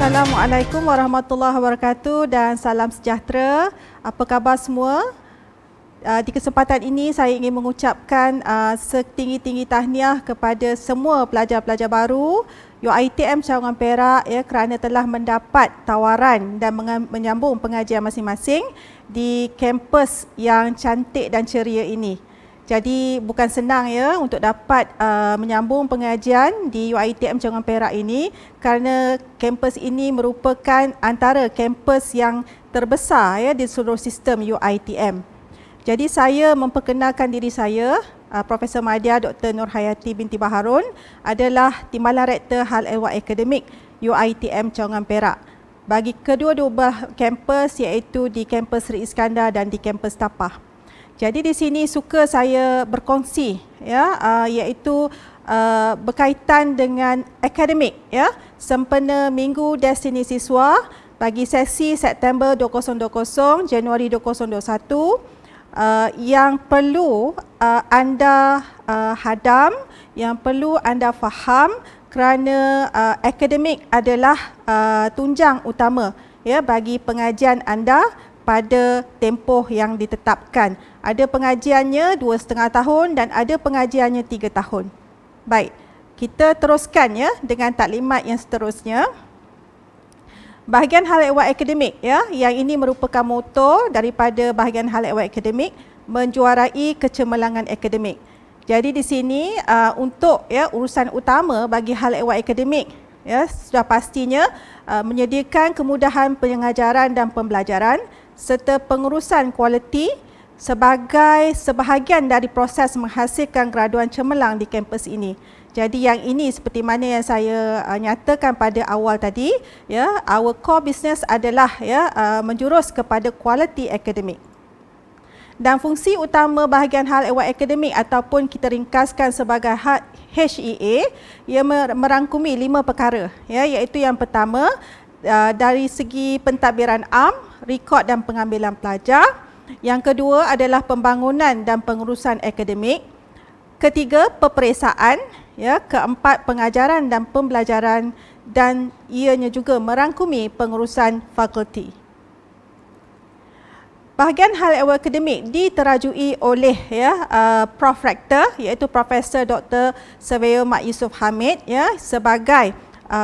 Assalamualaikum warahmatullahi wabarakatuh dan salam sejahtera. Apa khabar semua? Di kesempatan ini saya ingin mengucapkan setinggi-tinggi tahniah kepada semua pelajar-pelajar baru UiTM Cawangan Perak kerana telah mendapat tawaran dan menyambung pengajian masing-masing di kampus yang cantik dan ceria ini. Jadi bukan senang untuk dapat menyambung pengajian di UiTM Cawangan Perak ini kerana kampus ini merupakan antara kampus yang terbesar di seluruh sistem UiTM. Jadi saya memperkenalkan diri saya, Profesor Madya Dr. Nur Hayati binti Baharun adalah Timbalan Rektor Hal Ehwal Akademik UiTM Cawangan Perak bagi kedua-dua kampus iaitu di kampus Sri Iskandar dan di kampus Tapah. Jadi di sini suka saya berkongsi iaitu berkaitan dengan akademik sempena Minggu Destiny Siswa bagi sesi September 2020 Januari 2021 yang perlu anda hadam, yang perlu anda faham kerana akademik adalah tunjang utama bagi pengajian anda pada tempoh yang ditetapkan. Ada pengajiannya 2,5 tahun dan ada pengajiannya 3 tahun. Baik, kita teruskan dengan taklimat yang seterusnya. Bahagian hal ehwal akademik yang ini merupakan moto daripada bahagian hal ehwal akademik, menjuarai kecemerlangan akademik. Jadi di sini untuk urusan utama bagi hal ehwal akademik sudah pastinya menyediakan kemudahan pengajaran dan pembelajaran serta pengurusan kualiti sebagai sebahagian dari proses menghasilkan graduan cemerlang di kampus ini. Jadi yang ini seperti mana yang saya nyatakan pada awal tadi, our core business adalah menjurus kepada kualiti akademik. Dan fungsi utama bahagian hal ehwal akademik ataupun kita ringkaskan sebagai HEA, ia merangkumi 5 perkara, iaitu yang pertama dari segi pentadbiran am, rekod dan pengambilan pelajar. Yang kedua adalah pembangunan dan pengurusan akademik. Ketiga, peperiksaan. Keempat, pengajaran dan pembelajaran, dan ianya juga merangkumi pengurusan fakulti. Bahagian hal ehwal akademik diterajui oleh Prof Rektor iaitu Profesor Dr. Surveyor Mat Yusof Hamid sebagai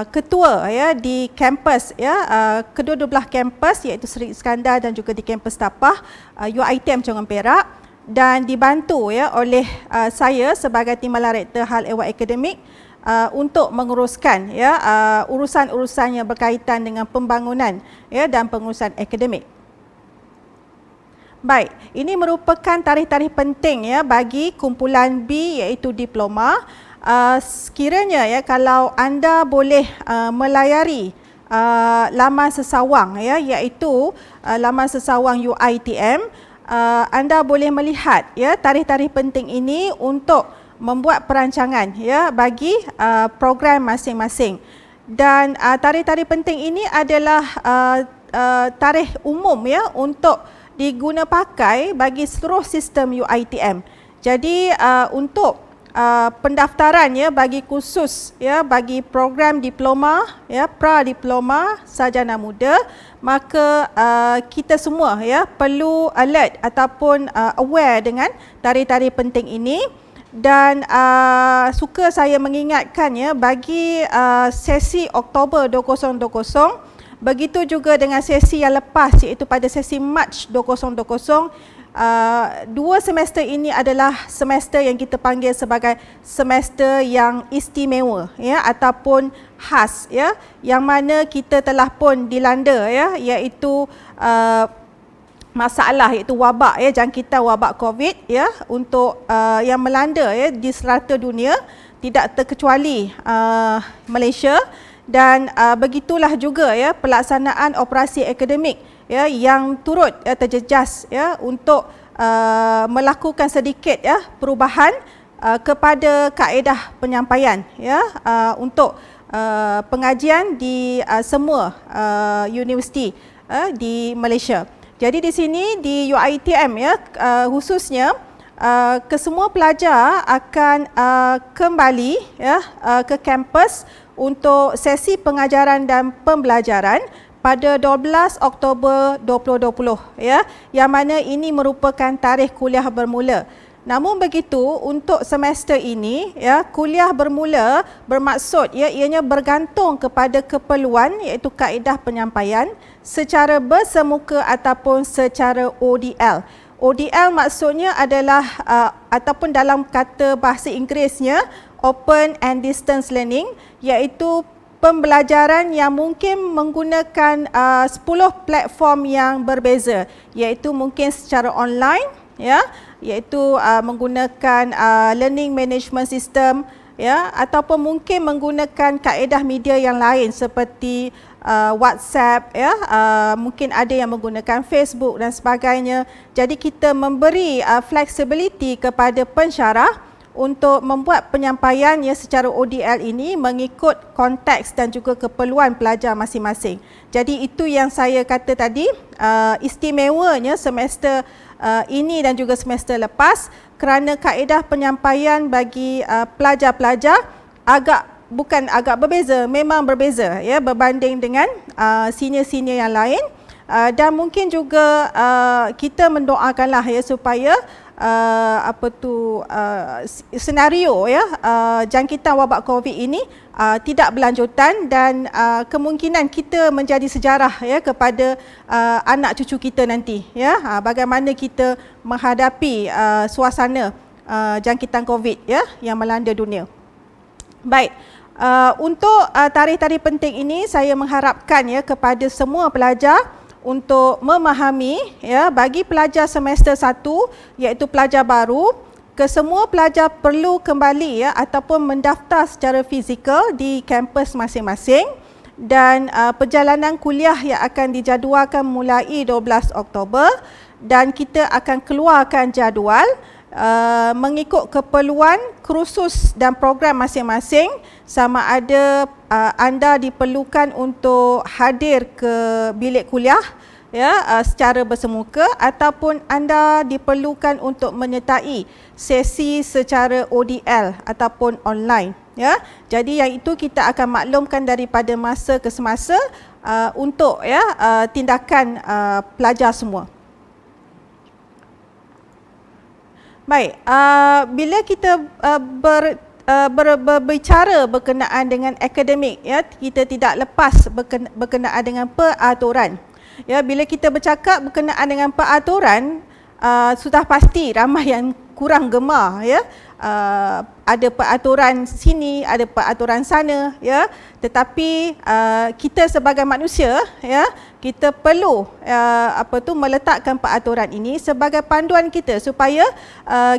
ketua di kampus kedua-dua belah kampus iaitu Sri Iskandar dan juga di kampus Tapah UiTM Cawangan Perak, dan dibantu oleh saya sebagai Timbalan Rektor Hal Ehwal Akademik untuk menguruskan urusan-urusan yang berkaitan dengan pembangunan dan pengurusan akademik. Baik, ini merupakan tarikh-tarikh penting bagi kumpulan B iaitu diploma. Sekiranya kalau anda boleh melayari laman sesawang iaitu laman sesawang UiTM, anda boleh melihat tarikh-tarikh penting ini untuk membuat perancangan bagi program masing-masing. Dan tarikh-tarikh penting ini adalah tarikh umum untuk diguna pakai bagi seluruh sistem UiTM. Jadi untuk pendaftaran bagi khusus bagi program diploma pra-diploma sarjana muda, maka kita semua perlu alert ataupun aware dengan tarikh-tarikh penting ini. Dan suka saya mengingatkan bagi sesi Oktober 2020, begitu juga dengan sesi yang lepas iaitu pada sesi Mac 2020, 2 semester ini adalah semester yang kita panggil sebagai semester yang istimewa ataupun khas yang mana kita telah pun dilanda iaitu masalah iaitu wabak jangkitan wabak COVID untuk yang melanda di serata dunia, tidak terkecuali Malaysia. Dan begitulah juga pelaksanaan operasi akademik yang turut terjejas untuk melakukan sedikit perubahan kepada kaedah penyampaian untuk pengajian di semua universiti di Malaysia. Jadi di sini di UiTM khususnya kesemua pelajar akan kembali ya ke kampus untuk sesi pengajaran dan pembelajaran pada 12 Oktober 2020 ya, yang mana ini merupakan tarikh kuliah bermula. Namun begitu, untuk semester ini ya, kuliah bermula bermaksud ya ianya bergantung kepada keperluan iaitu kaedah penyampaian secara bersemuka ataupun secara ODL. ODL maksudnya adalah ataupun dalam kata bahasa Inggerisnya Open and Distance Learning, iaitu pembelajaran yang mungkin menggunakan 10 platform yang berbeza, iaitu mungkin secara online ya, iaitu menggunakan learning management system ya, ataupun mungkin menggunakan kaedah media yang lain seperti WhatsApp ya, mungkin ada yang menggunakan Facebook dan sebagainya. Jadi kita memberi flexibility kepada pensyarah untuk membuat penyampaian ya secara ODL ini mengikut konteks dan juga keperluan pelajar masing-masing. Jadi itu yang saya kata tadi, istimewanya semester ini dan juga semester lepas, kerana kaedah penyampaian bagi pelajar-pelajar bukan agak berbeza, memang berbeza ya berbanding dengan senior-senior yang lain. Dan mungkin juga kita mendoakanlah ya supaya senario ya jangkitan wabak COVID ini tidak berlanjutan dan kemungkinan kita menjadi sejarah ya kepada anak cucu kita nanti ya, bagaimana kita menghadapi suasana jangkitan COVID ya yang melanda dunia. Baik, untuk tarikh-tarikh penting ini saya mengharapkan ya kepada semua pelajar untuk memahami ya, bagi pelajar semester 1 iaitu pelajar baru, kesemua pelajar perlu kembali ya ataupun mendaftar secara fizikal di kampus masing-masing, dan perjalanan kuliah yang akan dijadualkan mulai 12 Oktober dan kita akan keluarkan jadual mengikut keperluan kursus dan program masing-masing, sama ada anda diperlukan untuk hadir ke bilik kuliah ya secara bersemuka ataupun anda diperlukan untuk menyertai sesi secara ODL ataupun online ya. Jadi yang itu kita akan maklumkan daripada masa ke semasa untuk ya tindakan pelajar semua. Baik, bila kita berbicara berkenaan dengan akademik ya, kita tidak lepas berkenaan dengan peraturan. Ya, bila kita bercakap berkenaan dengan peraturan, sudah pasti ramai yang kurang gemar ya. Ada peraturan sini, ada peraturan sana ya. Tetapi kita sebagai manusia ya, kita perlu meletakkan peraturan ini sebagai panduan kita supaya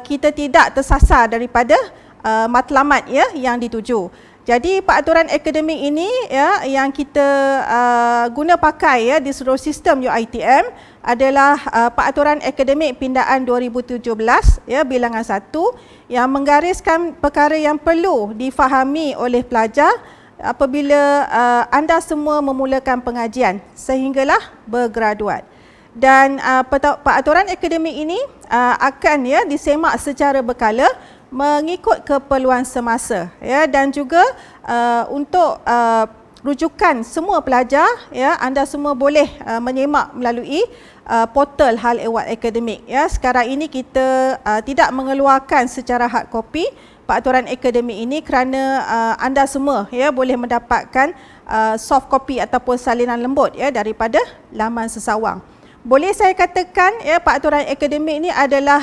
kita tidak tersasar daripada matlamat ya yang dituju. Jadi peraturan akademik ini ya yang kita guna pakai ya di seluruh sistem UiTM adalah peraturan akademik pindaan 2017 ya bilangan 1 yang menggariskan perkara yang perlu difahami oleh pelajar apabila anda semua memulakan pengajian sehinggalah bergraduat. Dan peraturan akademik ini akan ya disemak secara berkala mengikut keperluan semasa ya, dan juga untuk rujukan semua pelajar ya, anda semua boleh menyemak melalui portal Hal Ehwal Akademik ya. Sekarang ini kita tidak mengeluarkan secara hard copy peraturan akademik ini kerana anda semua ya boleh mendapatkan soft copy ataupun salinan lembut ya daripada laman sesawang. Boleh saya katakan ya peraturan akademik ini adalah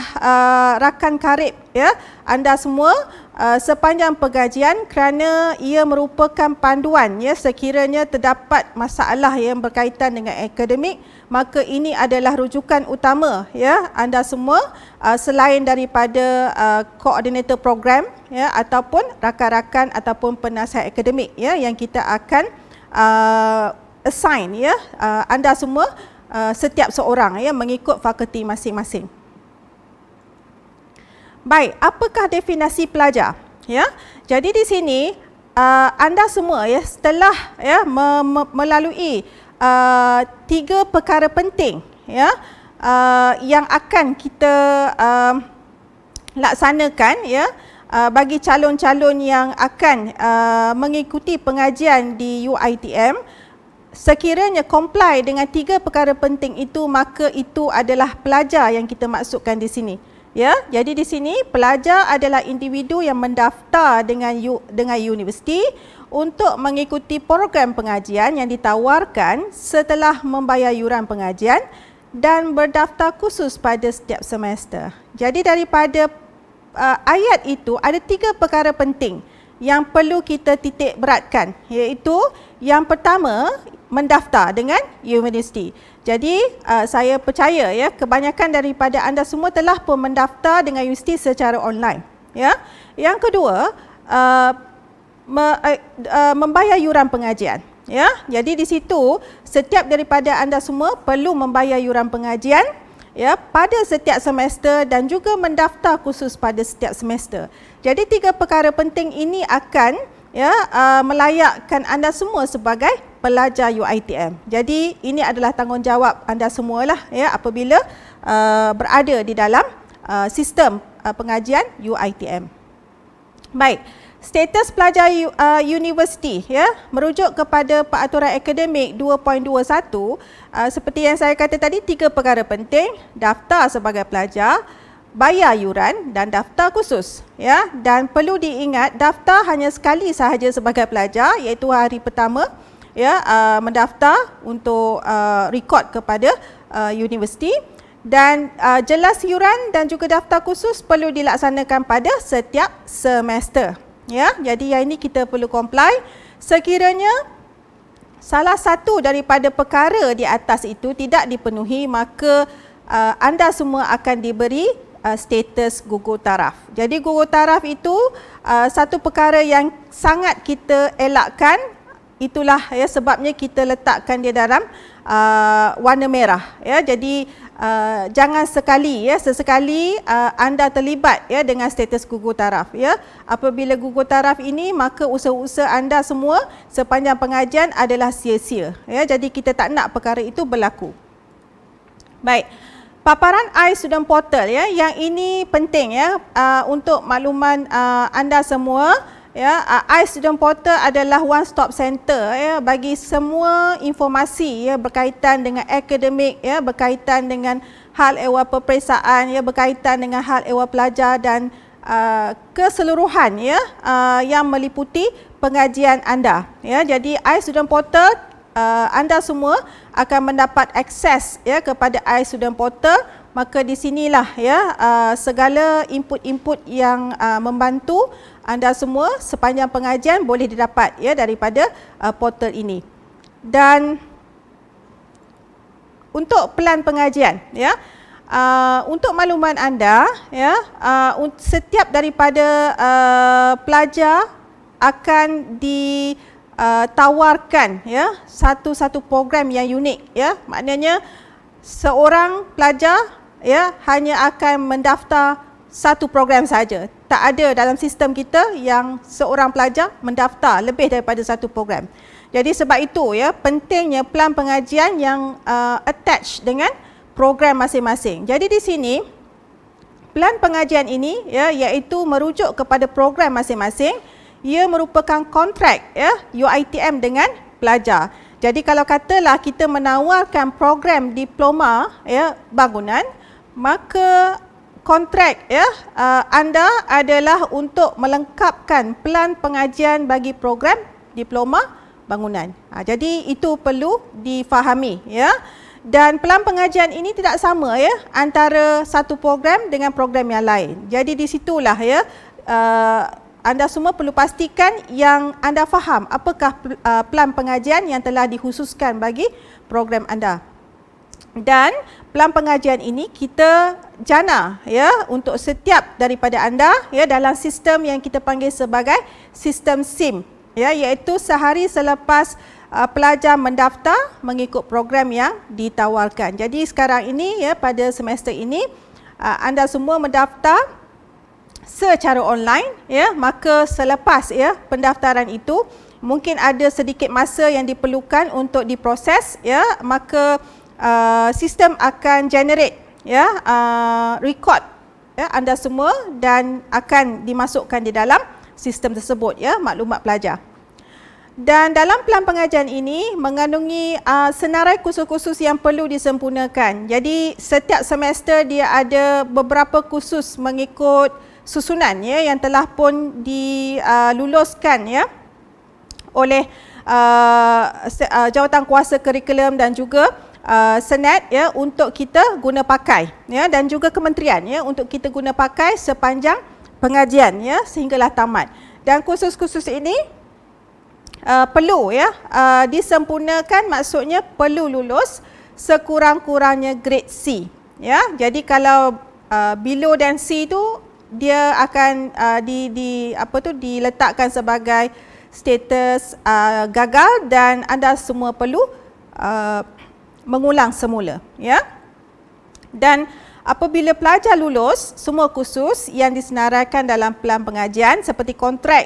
rakan karib ya anda semua sepanjang pengajian kerana ia merupakan panduan ya sekiranya terdapat masalah yang berkaitan dengan akademik, maka ini adalah rujukan utama ya anda semua selain daripada koordinator program ya ataupun rakan-rakan ataupun penasihat akademik ya yang kita akan assign ya anda semua setiap seorang ya mengikut fakulti masing-masing. Baik, apakah definisi pelajar? Ya, jadi di sini anda semua ya setelah ya melalui 3 perkara penting ya yang akan kita laksanakan ya bagi calon-calon yang akan mengikuti pengajian di UiTM, sekiranya comply dengan 3 perkara penting itu, maka itu adalah pelajar yang kita maksudkan di sini. Ya, jadi di sini pelajar adalah individu yang mendaftar dengan universiti untuk mengikuti program pengajian yang ditawarkan setelah membayar yuran pengajian dan berdaftar khusus pada setiap semester. Jadi daripada ayat itu ada 3 perkara penting yang perlu kita titik beratkan, iaitu yang pertama, mendaftar dengan universiti. Jadi saya percaya ya kebanyakan daripada anda semua telah pun mendaftar dengan universiti secara online. Ya. Yang kedua, membayar yuran pengajian. Ya. Jadi di situ setiap daripada anda semua perlu membayar yuran pengajian ya pada setiap semester dan juga mendaftar khusus pada setiap semester. Jadi 3 perkara penting ini akan melayakkan anda semua sebagai pelajar UiTM. Jadi ini adalah tanggungjawab anda semualah ya apabila berada di dalam sistem pengajian UiTM. Baik, status pelajar universiti ya merujuk kepada Peraturan Akademik 2.21 seperti yang saya kata tadi, 3 perkara penting: daftar sebagai pelajar, bayar yuran dan daftar khusus ya. Dan perlu diingat, daftar hanya sekali sahaja sebagai pelajar, iaitu hari pertama ya mendaftar untuk rekod kepada universiti, dan jelas yuran dan juga daftar khusus perlu dilaksanakan pada setiap semester ya. Jadi yang ini kita perlu comply. Sekiranya salah satu daripada perkara di atas itu tidak dipenuhi, maka anda semua akan diberi status gugur taraf. Jadi gugur taraf itu satu perkara yang sangat kita elakkan. Itulah ya sebabnya kita letakkan dia dalam warna merah ya. Jadi jangan sesekali anda terlibat ya dengan status gugur taraf ya. Apabila gugur taraf ini, maka usaha-usaha anda semua sepanjang pengajian adalah sia-sia ya. Jadi kita tak nak perkara itu berlaku. Baik. Paparan iStudent Portal ya, yang ini penting ya untuk makluman anda semua ya. iStudent Portal adalah one stop center ya bagi semua informasi ya berkaitan dengan akademik ya, berkaitan dengan hal ehwal peperiksaan ya, berkaitan dengan hal ehwal pelajar dan keseluruhan ya yang meliputi pengajian anda ya. Jadi iStudent Portal, anda semua akan mendapat akses ya kepada iStudent Portal. Maka di sinilah ya segala input-input yang membantu anda semua sepanjang pengajian boleh didapat ya daripada portal ini. Dan untuk pelan pengajian ya, untuk makluman anda ya, setiap daripada pelajar akan ditawarkan ya satu-satu program yang unik ya. Maknanya seorang pelajar ya hanya akan mendaftar satu program saja. Tak ada dalam sistem kita yang seorang pelajar mendaftar lebih daripada satu program. Jadi sebab itu ya pentingnya pelan pengajian yang attach dengan program masing-masing. Jadi di sini pelan pengajian ini ya iaitu merujuk kepada program masing-masing. Ia merupakan kontrak ya UiTM dengan pelajar. Jadi kalau katalah kita menawarkan program diploma ya bangunan, maka kontrak ya anda adalah untuk melengkapkan pelan pengajian bagi program diploma bangunan. Jadi itu perlu difahami ya. Dan pelan pengajian ini tidak sama ya antara satu program dengan program yang lain. Jadi di situlah ya anda semua perlu pastikan yang anda faham apakah pelan pengajian yang telah dikhususkan bagi program anda. Dan pelan pengajian ini kita jana ya untuk setiap daripada anda ya dalam sistem yang kita panggil sebagai sistem SIM ya, iaitu sehari selepas pelajar mendaftar mengikut program yang ditawarkan. Jadi sekarang ini ya pada semester ini anda semua mendaftar secara online ya, maka selepas ya pendaftaran itu mungkin ada sedikit masa yang diperlukan untuk diproses ya, maka sistem akan generate ya record anda semua dan akan dimasukkan di dalam sistem tersebut, maklumat pelajar. Dan dalam pelan pengajian ini mengandungi senarai kursus-kursus yang perlu disempurnakan. Jadi setiap semester dia ada beberapa kursus mengikut susunan yang telah pun diluluskan oleh jawatan kuasa kurikulum dan juga Senat untuk kita guna pakai dan juga kementerian untuk kita guna pakai sepanjang pengajian sehinggalah tamat. Dan kursus-kursus ini perlu disempurnakan, maksudnya perlu lulus sekurang-kurangnya grade C. Jadi kalau below dan C tu dia akan diletakkan sebagai status gagal dan anda semua perlu mengulang semula. Dan apabila pelajar lulus semua kursus yang disenaraikan dalam pelan pengajian seperti kontrak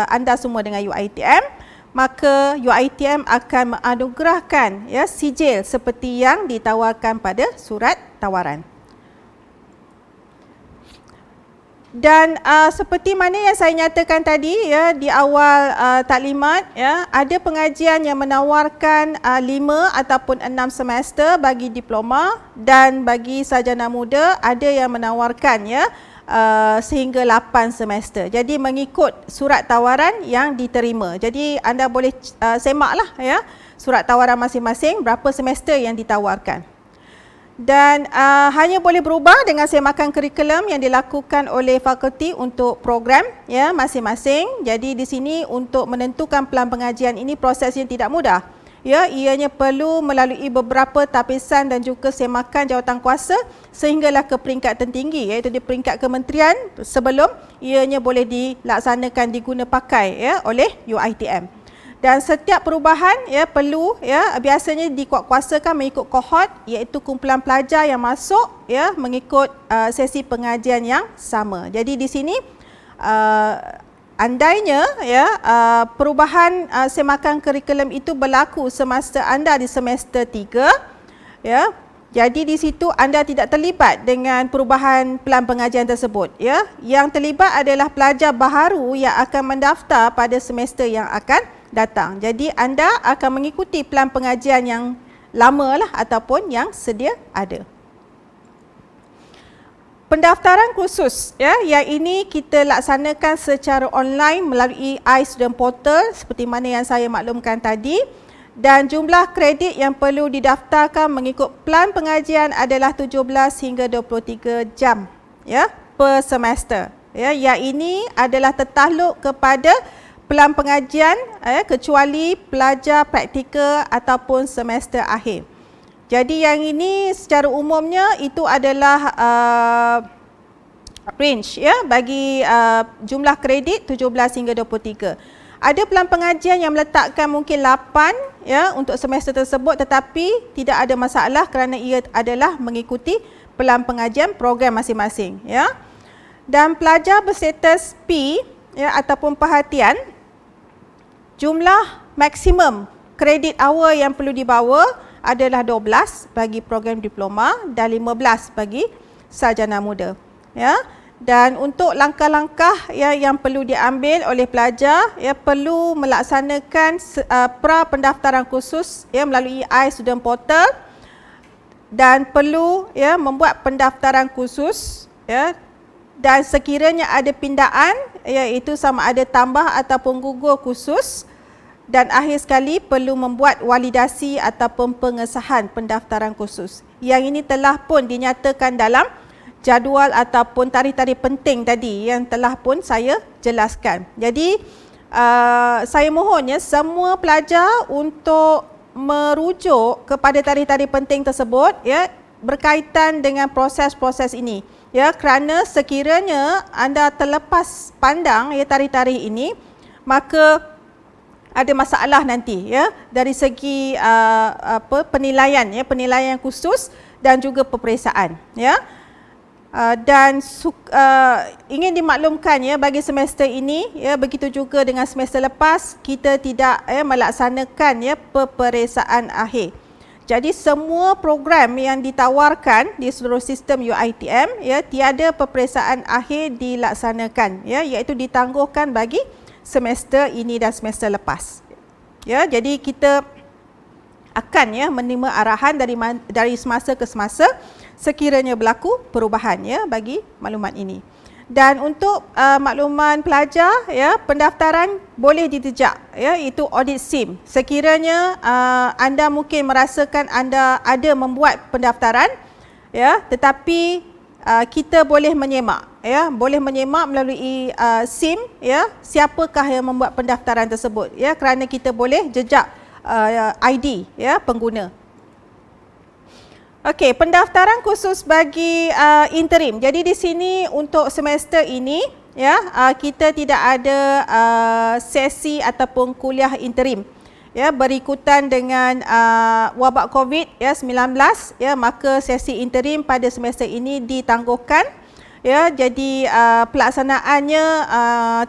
anda semua dengan UiTM, maka UiTM akan menganugerahkan sijil seperti yang ditawarkan pada surat tawaran. Dan seperti mana yang saya nyatakan tadi di awal taklimat, ada pengajian yang menawarkan 5 ataupun 6 semester bagi diploma, dan bagi sarjana muda ada yang menawarkan sehingga 8 semester. Jadi mengikut surat tawaran yang diterima. Jadi anda boleh semaklah surat tawaran masing-masing berapa semester yang ditawarkan. Dan hanya boleh berubah dengan semakan kurikulum yang dilakukan oleh fakulti untuk program masing-masing. Jadi di sini untuk menentukan pelan pengajian ini proses yang tidak mudah. Ianya perlu melalui beberapa tapisan dan juga semakan jawatan kuasa sehinggalah ke peringkat tertinggi, iaitu di peringkat kementerian sebelum ianya boleh dilaksanakan diguna pakai oleh UiTM. Dan setiap perubahan perlu biasanya dikuatkuasakan mengikut kohort, iaitu kumpulan pelajar yang masuk mengikut sesi pengajian yang sama. Jadi di sini andainya perubahan semakan kurikulum itu berlaku semasa anda di semester 3, jadi di situ anda tidak terlibat dengan perubahan pelan pengajian tersebut. Yang terlibat adalah pelajar baharu yang akan mendaftar pada semester yang akan datang. Jadi anda akan mengikuti pelan pengajian yang lama ataupun yang sedia ada. Pendaftaran kursus yang ini kita laksanakan secara online melalui iStudent Portal seperti mana yang saya maklumkan tadi, dan jumlah kredit yang perlu didaftarkan mengikut pelan pengajian adalah 17 hingga 23 jam per semester. Yang ini adalah tertakluk kepada pelan pengajian kecuali pelajar praktikal ataupun semester akhir. Jadi yang ini secara umumnya itu adalah range bagi jumlah kredit 17 hingga 23. Ada pelan pengajian yang meletakkan mungkin 8 untuk semester tersebut, tetapi tidak ada masalah kerana ia adalah mengikuti pelan pengajian program masing-masing. Dan pelajar berstatus P ataupun perhatian, jumlah maksimum kredit hour yang perlu dibawa adalah 12 bagi program diploma dan 15 bagi sarjana muda. Dan untuk langkah-langkah yang perlu diambil oleh pelajar, perlu melaksanakan pra pendaftaran khusus melalui iStudent Portal, dan perlu membuat pendaftaran khusus dan sekiranya ada pindaan, iaitu sama ada tambah ataupun gugur khusus, dan akhir sekali perlu membuat validasi ataupun pengesahan pendaftaran khusus. Yang ini telah pun dinyatakan dalam jadual ataupun tarikh-tarikh penting tadi yang telah pun saya jelaskan. Jadi saya mohon semua pelajar untuk merujuk kepada tarikh-tarikh penting tersebut berkaitan dengan proses-proses ini. Kerana sekiranya anda terlepas pandang tarikh-tarikh ini, maka ada masalah nanti dari segi penilaian penilaian khusus dan juga peperiksaan dan ingin dimaklumkan bagi semester ini begitu juga dengan semester lepas kita tidak melaksanakan peperiksaan akhir. Jadi semua program yang ditawarkan di seluruh sistem UiTM ya, tiada peperiksaan akhir dilaksanakan ya, iaitu ditangguhkan bagi semester ini dan semester lepas. Ya, jadi kita akan ya menerima arahan dari semasa ke semasa sekiranya berlaku perubahan ya bagi maklumat ini. Dan untuk makluman pelajar ya, pendaftaran boleh ditejak ya, itu audit SIM. Sekiranya anda mungkin merasakan anda ada membuat pendaftaran ya, tetapi kita boleh menyemak ya, boleh menyemak melalui SIM ya, siapakah yang membuat pendaftaran tersebut ya, kerana kita boleh jejak ID ya pengguna. Okey, pendaftaran khusus bagi interim. Jadi di sini untuk semester ini ya, kita tidak ada sesi ataupun kuliah interim ya, berikutan dengan wabak COVID ya 19 ya, maka sesi interim pada semester ini ditangguhkan ya. Jadi pelaksanaannya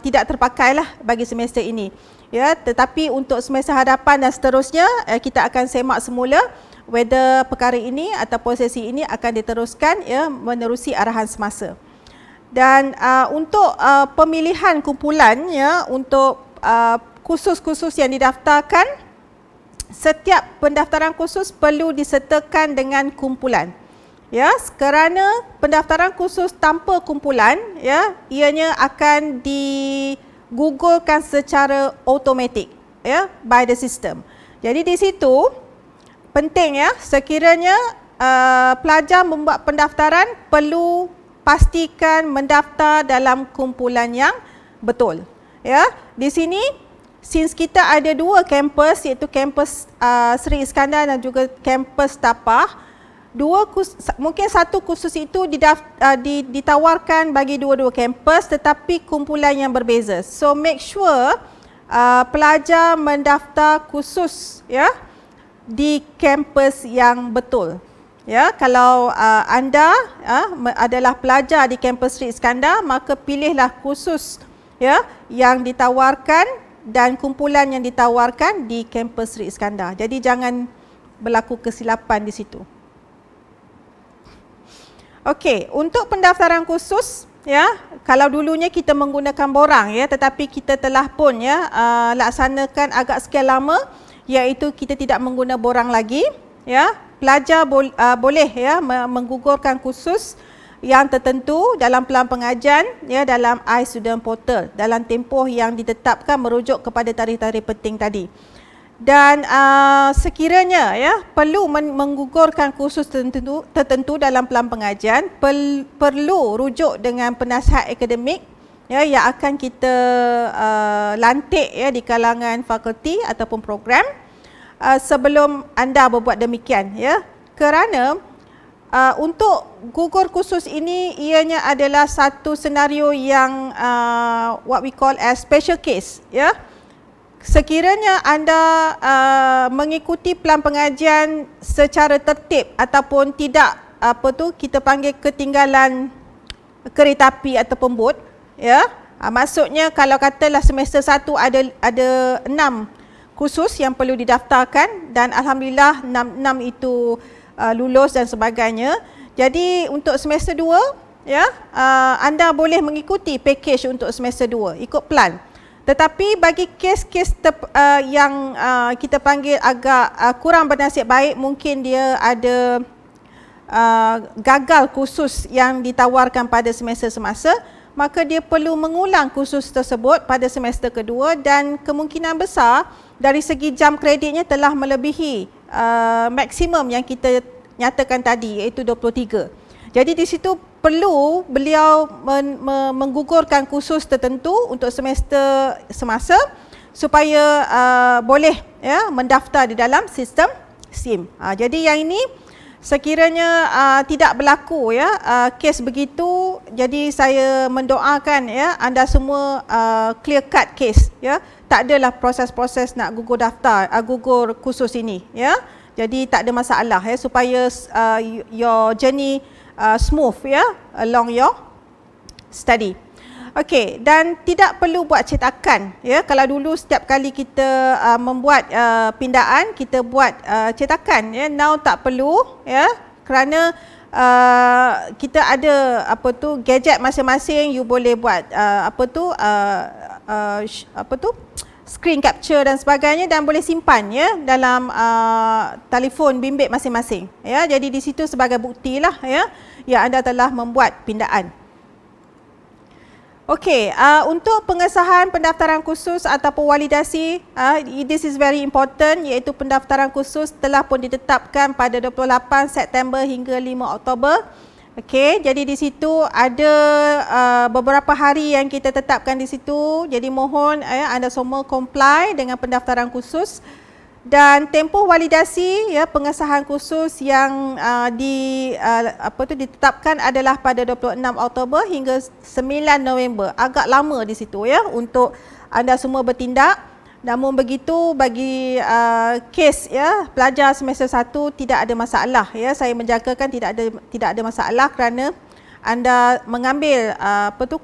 tidak terpakailah bagi semester ini ya, tetapi untuk semester hadapan dan seterusnya kita akan semak semula whether perkara ini ataupun sesi ini akan diteruskan ya, menerusi arahan semasa. Dan untuk pemilihan kumpulan ya, untuk kursus-kursus yang didaftarkan, setiap pendaftaran kursus perlu disertakan dengan kumpulan ya, kerana pendaftaran kursus tanpa kumpulan ya, ianya akan digugurkan secara automatik ya by the system. Jadi di situ penting ya, sekiranya pelajar membuat pendaftaran perlu pastikan mendaftar dalam kumpulan yang betul ya. Di sini since kita ada dua kampus, iaitu kampus Seri Iskandar dan juga kampus Tapah, mungkin satu kursus itu ditawarkan bagi dua-dua kampus tetapi kumpulan yang berbeza. So make sure pelajar mendaftar kursus ya di kampus yang betul ya. Kalau anda adalah pelajar di kampus Seri Iskandar, maka pilihlah kursus ya yang ditawarkan dan kumpulan yang ditawarkan di kampus Seri Iskandar. Jadi jangan berlaku kesilapan di situ. Okey, untuk pendaftaran khusus ya, kalau dulunya kita menggunakan borang ya, tetapi kita telah pun ya laksanakan agak sekian lama, iaitu kita tidak menggunakan borang lagi ya. Pelajar boleh ya menggugurkan kursus yang tertentu dalam pelan pengajian ya, dalam iStudent Portal dalam tempoh yang ditetapkan merujuk kepada tarikh-tarikh penting tadi. Dan sekiranya ya perlu menggugurkan kursus tertentu dalam pelan pengajian, perlu rujuk dengan penasihat akademik ya, yang akan kita lantik ya di kalangan fakulti ataupun program sebelum anda berbuat demikian ya, kerana untuk gugur kursus ini ianya adalah satu senario yang what we call as special case ya. Sekiranya anda mengikuti pelan pengajian secara tertib ataupun tidak kita panggil ketinggalan kereta api ataupun bot ya, maksudnya kalau katalah semester 1 ada 6 kursus yang perlu didaftarkan dan alhamdulillah 6 itu lulus dan sebagainya. Jadi untuk semester 2 ya, anda boleh mengikuti package untuk semester 2 ikut plan. Tetapi bagi kes-kes yang kita panggil agak kurang bernasib baik, mungkin dia ada gagal kursus yang ditawarkan pada semester semasa, maka dia perlu mengulang kursus tersebut pada semester kedua dan kemungkinan besar dari segi jam kreditnya telah melebihi maksimum yang kita nyatakan tadi, iaitu 23. Jadi di situ perlu beliau menggugurkan kursus tertentu untuk semester semasa supaya boleh ya mendaftar di dalam sistem SIM. Jadi yang ini sekiranya tidak berlaku ya kes begitu, jadi saya mendoakan ya anda semua clear cut case ya. Tak adalah proses-proses nak gugur daftar, gugur kursus ini ya. Jadi tak ada masalah ya, supaya your journey smooth ya along your study. Okey, dan tidak perlu buat cetakan ya. Kalau dulu setiap kali kita membuat pindaan kita buat cetakan ya. Now tak perlu ya, kerana kita ada gadget masing-masing. You boleh buat screen capture dan sebagainya, dan boleh simpan ya dalam telefon bimbit masing-masing ya. Jadi di situ sebagai buktilah ya yang anda telah membuat pindaan. Okey, untuk pengesahan pendaftaran khusus ataupun validasi, this is very important, iaitu pendaftaran khusus telah pun ditetapkan pada 28 September hingga 5 Oktober. Okey, jadi di situ ada beberapa hari yang kita tetapkan di situ. Jadi mohon anda semua comply dengan pendaftaran khusus. Dan tempoh validasi ya pengesahan khusus yang ditetapkan adalah pada 26 Oktober hingga 9 November. Agak lama di situ ya untuk anda semua bertindak. Namun begitu bagi kes ya pelajar semester 1 tidak ada masalah ya. Saya menjangkakan tidak ada masalah kerana anda mengambil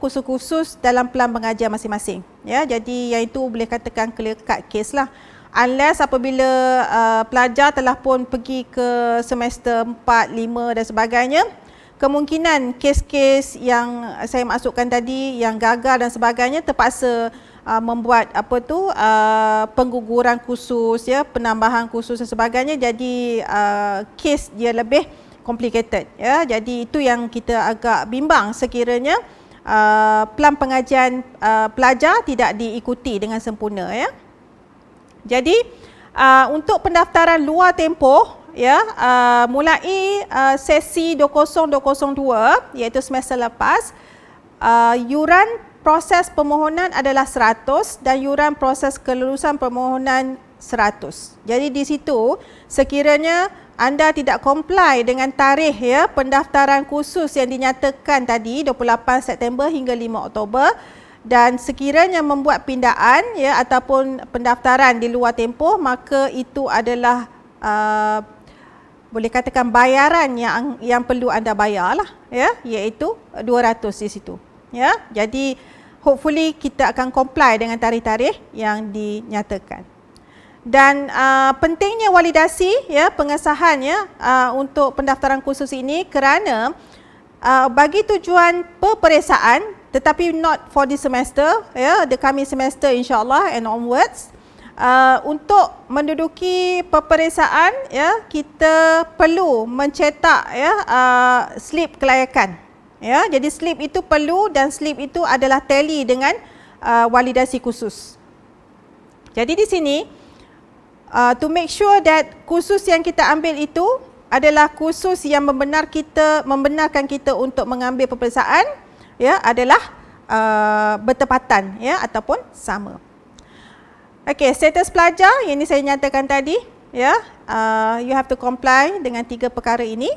kursus-kursus dalam pelan pengajian masing-masing ya. Jadi yang itu boleh katakan clear cut case lah. Unless apabila pelajar telah pun pergi ke semester 4, 5 dan sebagainya, kemungkinan kes-kes yang saya masukkan tadi yang gagal dan sebagainya terpaksa membuat pengguguran khusus ya, penambahan khusus dan sebagainya. Jadi kes dia lebih complicated ya. Jadi itu yang kita agak bimbang sekiranya pelan pengajian pelajar tidak diikuti dengan sempurna ya. Jadi untuk pendaftaran luar tempoh ya, mulai sesi 20202 iaitu semester lepas, yuran proses permohonan adalah 100 dan yuran proses kelulusan permohonan 100. Jadi di situ sekiranya anda tidak comply dengan tarikh ya pendaftaran khusus yang dinyatakan tadi 28 September hingga 5 Oktober, dan sekiranya membuat pindaan ya ataupun pendaftaran di luar tempoh, maka itu adalah boleh katakan bayaran yang perlu anda bayarlah ya, iaitu 200 di situ ya. Jadi hopefully kita akan comply dengan tarikh-tarikh yang dinyatakan. Dan pentingnya validasi ya pengesahan ya untuk pendaftaran khusus ini kerana bagi tujuan peperiksaan, tetapi not for this semester ya, the coming semester insyaAllah and onwards. Untuk menduduki peperiksaan ya, kita perlu mencetak ya slip kelayakan ya. Jadi slip itu perlu, dan slip itu adalah tally dengan validasi khusus. Jadi di sini to make sure that kursus yang kita ambil itu adalah kursus yang membenarkan kita untuk mengambil peperiksaan ya, adalah bertepatan ya ataupun sama. Okey, status pelajar yang ini saya nyatakan tadi ya, you have to comply dengan 3 perkara ini.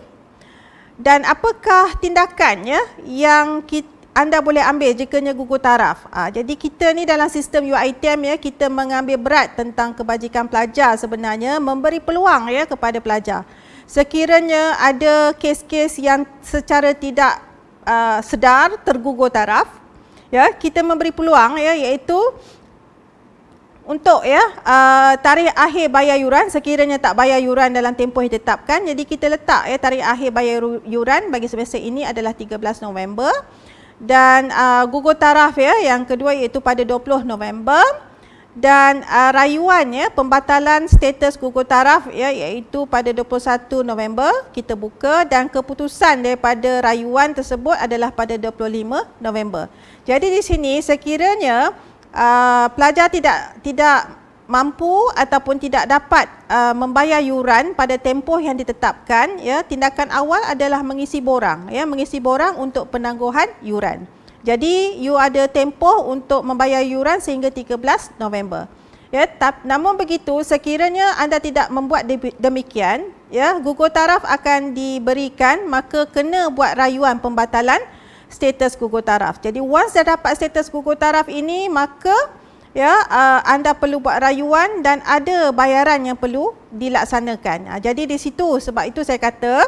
Dan apakah tindakan ya yang anda boleh ambil jikanya gugur taraf? Jadi kita ni dalam sistem UiTM ya, kita mengambil berat tentang kebajikan pelajar sebenarnya, memberi peluang ya kepada pelajar. Sekiranya ada kes-kes yang secara tidak sedar tergugur taraf ya, kita memberi peluang ya, iaitu untuk ya tarikh akhir bayar yuran. Sekiranya tak bayar yuran dalam tempoh yang ditetapkan, jadi kita letak ya tarikh akhir bayar yuran bagi semester ini adalah 13 November, dan gugur taraf ya yang kedua iaitu pada 20 November, dan rayuan ya pembatalan status gugur taraf ya iaitu pada 21 November kita buka, dan keputusan daripada rayuan tersebut adalah pada 25 November. Jadi di sini sekiranya pelajar tidak mampu ataupun tidak dapat membayar yuran pada tempoh yang ditetapkan ya, tindakan awal adalah mengisi borang ya, mengisi borang untuk penangguhan yuran. Jadi you ada tempoh untuk membayar yuran sehingga 13 November. Ya, namun begitu sekiranya anda tidak membuat demikian ya, gugur taraf akan diberikan, maka kena buat rayuan pembatalan status gugur taraf. Jadi once dah dapat status gugur taraf ini, maka ya anda perlu buat rayuan dan ada bayaran yang perlu dilaksanakan. Jadi di situ, sebab itu saya kata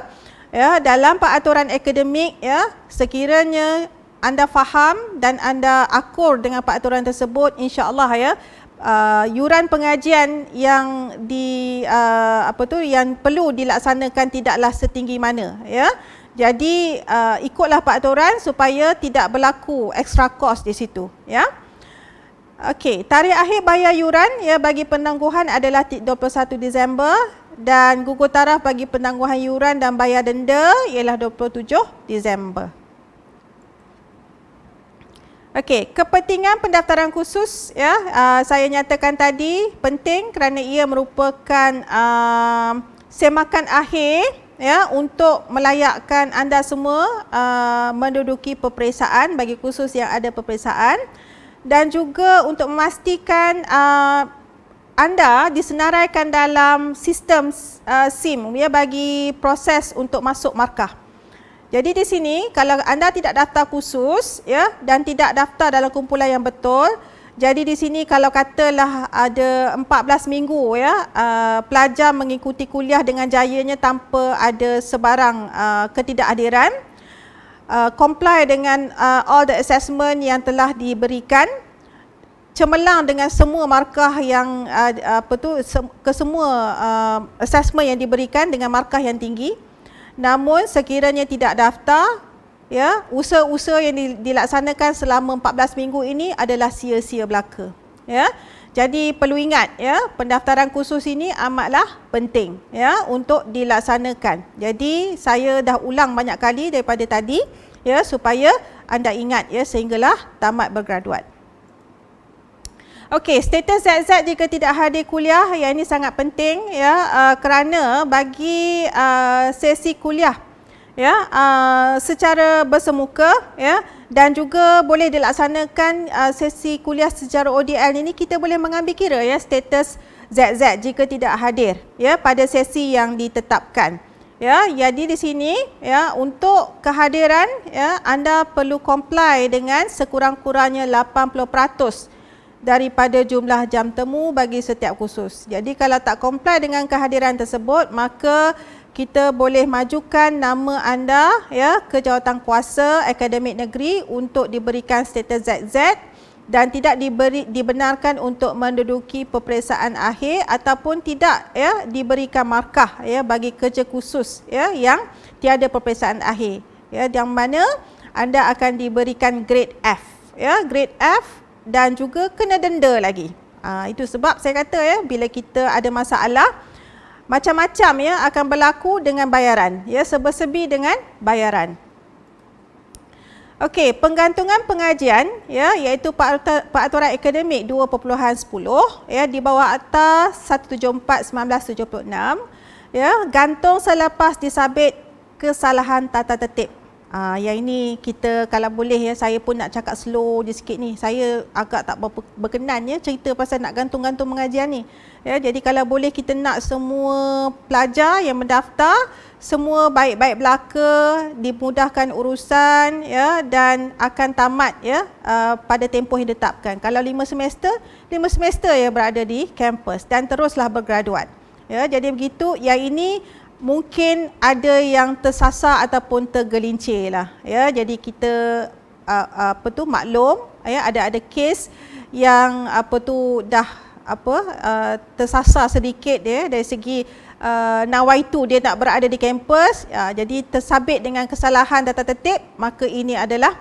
ya dalam peraturan akademik ya, sekiranya anda faham dan anda akur dengan peraturan tersebut, insya-Allah ya, yuran pengajian yang yang perlu dilaksanakan tidaklah setinggi mana ya. Jadi ikutlah peraturan supaya tidak berlaku extra cost di situ ya. Okey, tarikh akhir bayar yuran ya bagi penangguhan adalah 21 Disember dan gugur taraf bagi penangguhan yuran dan bayar denda ialah 27 Disember. Okey, kepentingan pendaftaran khusus ya, saya nyatakan tadi penting kerana ia merupakan semakan akhir ya untuk melayakkan anda semua menduduki peperiksaan bagi khusus yang ada peperiksaan, dan juga untuk memastikan anda disenaraikan dalam sistem SIM ya bagi proses untuk masuk markah. Jadi di sini kalau anda tidak daftar khusus ya dan tidak daftar dalam kumpulan yang betul, jadi di sini kalau katalah ada 14 minggu ya pelajar mengikuti kuliah dengan jayanya tanpa ada sebarang ketidakhadiran, comply dengan all the assessment yang telah diberikan, cemerlang dengan semua markah yang semua assessment yang diberikan dengan markah yang tinggi. Namun sekiranya tidak daftar ya, usaha-usaha yang dilaksanakan selama 14 minggu ini adalah sia-sia belaka ya. Jadi perlu ingat ya, pendaftaran khusus ini amatlah penting ya untuk dilaksanakan. Jadi saya dah ulang banyak kali daripada tadi ya supaya anda ingat ya sehinggalah tamat bergraduat. Okey, status ZZ jika tidak hadir kuliah, yang ini sangat penting ya kerana bagi sesi kuliah ya secara bersemuka ya dan juga boleh dilaksanakan sesi kuliah secara ODL ini, kita boleh mengambil kira ya status ZZ jika tidak hadir ya pada sesi yang ditetapkan. Ya, jadi di sini ya untuk kehadiran ya anda perlu comply dengan sekurang-kurangnya 80% daripada jumlah jam temu bagi setiap khusus. Jadi kalau tak comply dengan kehadiran tersebut, maka kita boleh majukan nama anda ya ke Jawatankuasa Akademik Negeri untuk diberikan status ZZ dan tidak dibenarkan untuk menduduki peperiksaan akhir ataupun tidak ya diberikan markah ya bagi kerja khusus ya yang tiada peperiksaan akhir ya, yang mana anda akan diberikan grade F ya, grade F dan juga kena denda lagi. Itu sebab saya kata ya, bila kita ada masalah macam-macam ya akan berlaku dengan bayaran ya, serba-serbi dengan bayaran. Okey, penggantungan pengajian ya iaitu peraturan akademik 2.10 ya di bawah Akta 174/1976 ya, gantung selepas disabit kesalahan tata tertib. Yang ini kita kalau boleh ya, saya pun nak cakap slow je sikit ni. Saya agak tak berkenan ya cerita pasal nak gantung-gantung pengajian ni. Ya, jadi kalau boleh kita nak semua pelajar yang mendaftar semua baik-baik belaka, dimudahkan urusan ya dan akan tamat ya pada tempoh yang ditetapkan. Kalau 5 semester ya berada di kampus dan teruslah bergraduat. Ya, jadi begitu. Yang ini mungkin ada yang tersasar ataupun tergelincir lah ya, jadi kita maklum ya, ada kes yang dah tersasar sedikit ya dari segi nawaitu dia nak berada di kampus jadi tersabit dengan kesalahan tata tertib, maka ini adalah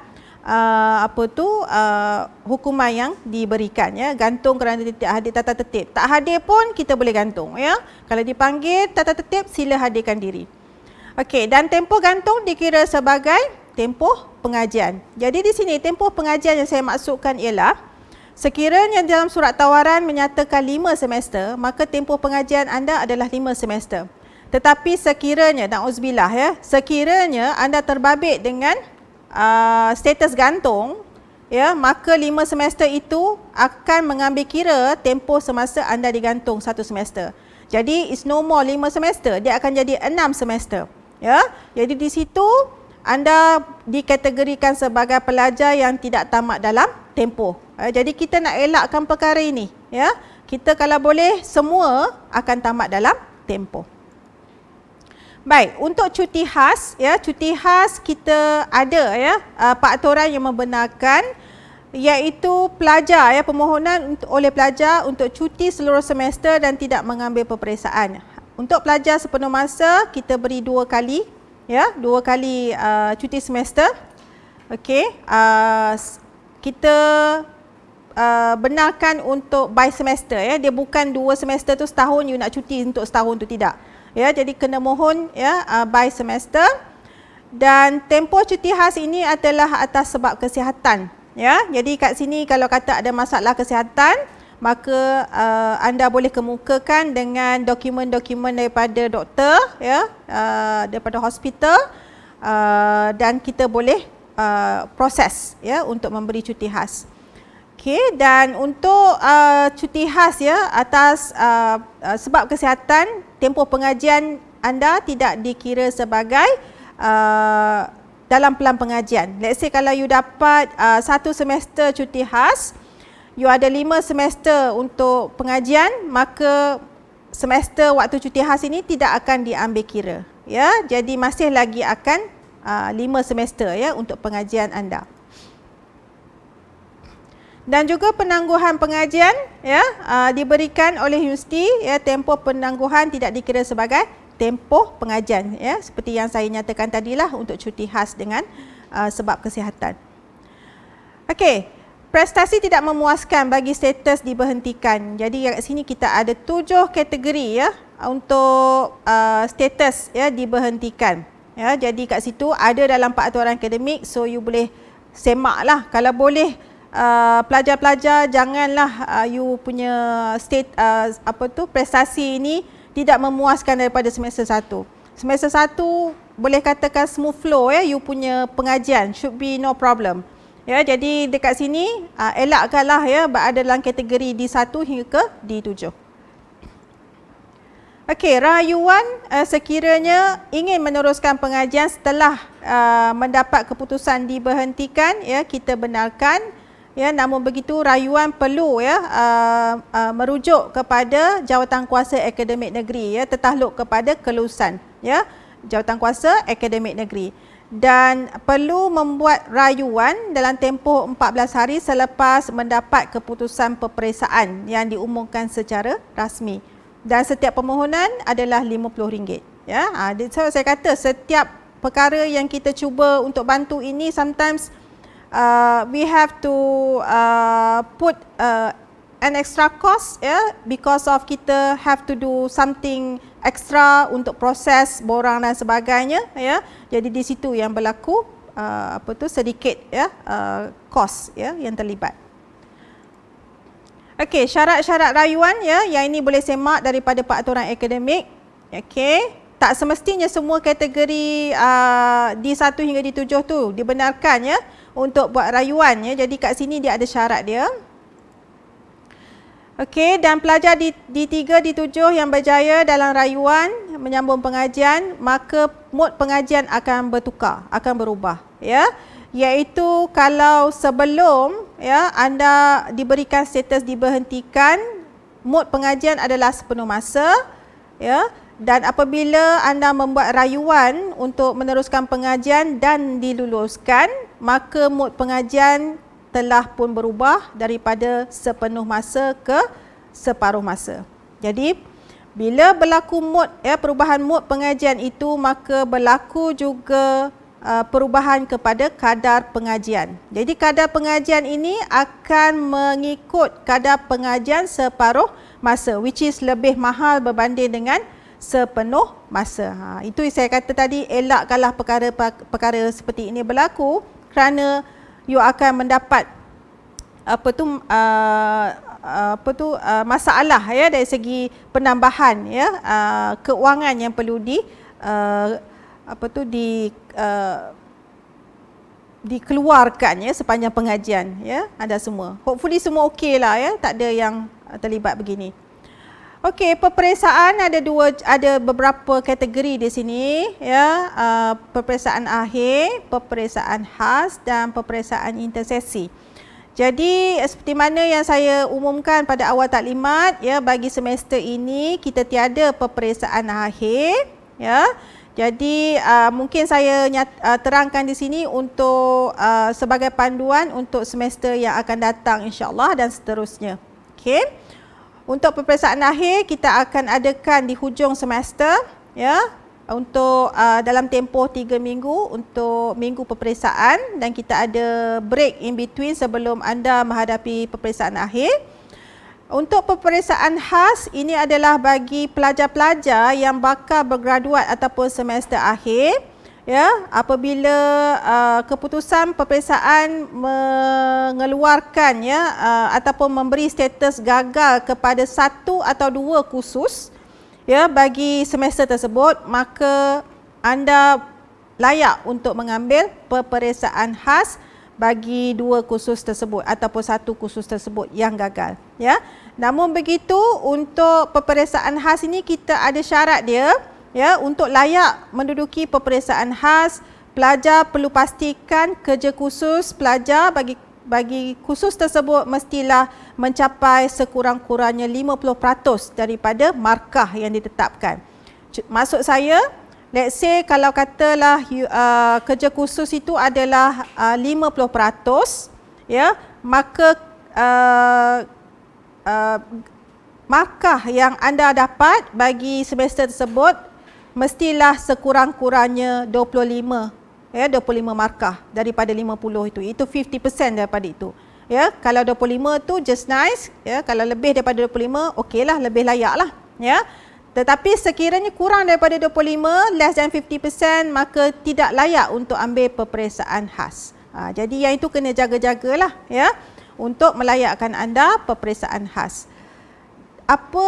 hukuman yang diberikan ya, gantung kerana tidak hadir tata tertib. Tak hadir pun kita boleh gantung ya. Kalau dipanggil tata tertib, sila hadirkan diri. Okey, dan tempoh gantung dikira sebagai tempoh pengajian. Jadi di sini tempoh pengajian yang saya maksudkan ialah sekiranya dalam surat tawaran menyatakan 5 semester, maka tempoh pengajian anda adalah 5 semester. Tetapi sekiranya, na'udzubillah ya, sekiranya anda terbabit dengan status gantung ya, maka 5 semester itu akan mengambil kira tempoh semasa anda digantung 1 semester. Jadi it's no more 5 semester, dia akan jadi 6 semester ya. Jadi di situ anda dikategorikan sebagai pelajar yang tidak tamat dalam tempoh. Jadi kita nak elakkan perkara ini ya. Kita kalau boleh semua akan tamat dalam tempoh. Baik, untuk cuti khas ya, cuti khas kita ada ya peraturan yang membenarkan, iaitu pelajar ya, permohonan oleh pelajar untuk cuti seluruh semester dan tidak mengambil peperiksaan. Untuk pelajar sepenuh masa kita beri 2 kali ya, 2 kali cuti semester. Okey, kita benarkan untuk by semester ya, dia bukan 2 semester tu setahun you nak cuti untuk setahun tu, tidak. Ya, jadi kena mohon ya by semester, dan tempoh cuti khas ini adalah atas sebab kesihatan ya. Jadi kat sini kalau kata ada masalah kesihatan, maka anda boleh kemukakan dengan dokumen-dokumen daripada doktor ya, daripada hospital, dan kita boleh proses ya untuk memberi cuti khas. Okey, dan untuk cuti khas ya atas sebab kesihatan, tempoh pengajian anda tidak dikira sebagai dalam pelan pengajian. Let's say kalau you dapat 1 semester cuti khas, you ada 5 semester untuk pengajian, maka semester waktu cuti khas ini tidak akan diambil kira ya. Jadi masih lagi akan 5 semester ya untuk pengajian anda. Dan juga penangguhan pengajian ya diberikan oleh universiti ya, tempoh penangguhan tidak dikira sebagai tempoh pengajian ya, seperti yang saya nyatakan tadilah untuk cuti khas dengan sebab kesihatan. Okey, prestasi tidak memuaskan bagi status diberhentikan. Jadi kat sini kita ada 7 kategori ya untuk status ya diberhentikan. Ya, jadi kat situ ada dalam peraturan akademik, so you boleh semaklah. Kalau boleh pelajar-pelajar janganlah you punya prestasi ini tidak memuaskan daripada semester 1. Semester 1 boleh katakan smooth flow ya, you punya pengajian should be no problem. Ya, jadi dekat sini elakkanlah ya berada dalam kategori D1 hingga ke D7. Okey, rayuan sekiranya ingin meneruskan pengajian setelah mendapat keputusan diberhentikan ya, kita benarkan. Ya, namun begitu rayuan perlu ya merujuk kepada Jawatankuasa Akademik Negeri ya, tertakluk kepada kelulusan ya Jawatankuasa Akademik Negeri, dan perlu membuat rayuan dalam tempoh 14 hari selepas mendapat keputusan peperiksaan yang diumumkan secara rasmi, dan setiap permohonan adalah RM50 ya. So saya kata setiap perkara yang kita cuba untuk bantu ini, sometimes we have to put an extra cost because of kita have to do something extra untuk proses borang dan sebagainya ya. Jadi di situ yang berlaku sedikit cost yang terlibat. Okey, syarat-syarat rayuan yang ini boleh semak daripada peraturan akademik. Okey, tak semestinya semua kategori D1 hingga D7 tu dibenarkan untuk buat rayuan ya. Jadi kat sini dia ada syarat dia. Okey, dan pelajar D3, D7 yang berjaya dalam rayuan menyambung pengajian, maka mod pengajian akan bertukar, akan berubah ya. Iaitu kalau sebelum anda diberikan status diberhentikan, mod pengajian adalah sepenuh masa ya. Dan apabila anda membuat rayuan untuk meneruskan pengajian dan diluluskan, maka mod pengajian telah pun berubah daripada sepenuh masa ke separuh masa. Jadi bila berlaku mod perubahan mod pengajian itu, maka berlaku juga perubahan kepada kadar pengajian. Jadi kadar pengajian ini akan mengikut kadar pengajian separuh masa, which is lebih mahal berbanding dengan sepenuh masa. Itu saya kata tadi, elakkanlah perkara seperti ini berlaku, kerana you akan mendapat masalah dari segi penambahan keuangan yang perlu dikeluarkan sepanjang pengajian anda semua. Hopefully semua okeylah tak ada yang terlibat begini. Okey, peperiksaan ada beberapa kategori di sini peperiksaan akhir, peperiksaan khas dan peperiksaan intersesi. Jadi seperti mana yang saya umumkan pada awal taklimat bagi semester ini kita tiada peperiksaan akhir Jadi mungkin saya terangkan di sini untuk sebagai panduan untuk semester yang akan datang insya-Allah dan seterusnya. Okey. Untuk peperiksaan akhir kita akan adakan di hujung semester, ya, untuk dalam tempoh 3 minggu untuk minggu peperiksaan, dan kita ada break in between sebelum anda menghadapi peperiksaan akhir. Untuk peperiksaan khas, ini adalah bagi pelajar-pelajar yang bakal bergraduat ataupun semester akhir, ya, apabila keputusan peperiksaan mengeluarkan, ya, ataupun memberi status gagal kepada 1 atau 2 kursus, ya, bagi semester tersebut, maka anda layak untuk mengambil peperiksaan khas bagi 2 kursus tersebut ataupun 1 kursus tersebut yang gagal, ya. Namun begitu, untuk peperiksaan khas ini kita ada syarat dia, ya. Untuk layak menduduki peperiksaan khas, pelajar perlu pastikan kerja khusus pelajar bagi kursus tersebut mestilah mencapai sekurang-kurangnya 50% daripada markah yang ditetapkan. Maksud saya, let's say kalau katalah kerja khusus itu adalah 50%, ya, maka markah yang anda dapat bagi semester tersebut mestilah sekurang-kurangnya 25, ya, 25 markah daripada 50 itu. Itu 50% daripada itu. Ya, kalau 25 tu just nice, ya, kalau lebih daripada 25 okeylah, lebih layaklah, ya. Tetapi sekiranya kurang daripada 25, less than 50%, maka tidak layak untuk ambil peperiksaan khas. Jadi yang itu kena jaga-jagalah, ya, untuk melayakkan anda peperiksaan khas. Apa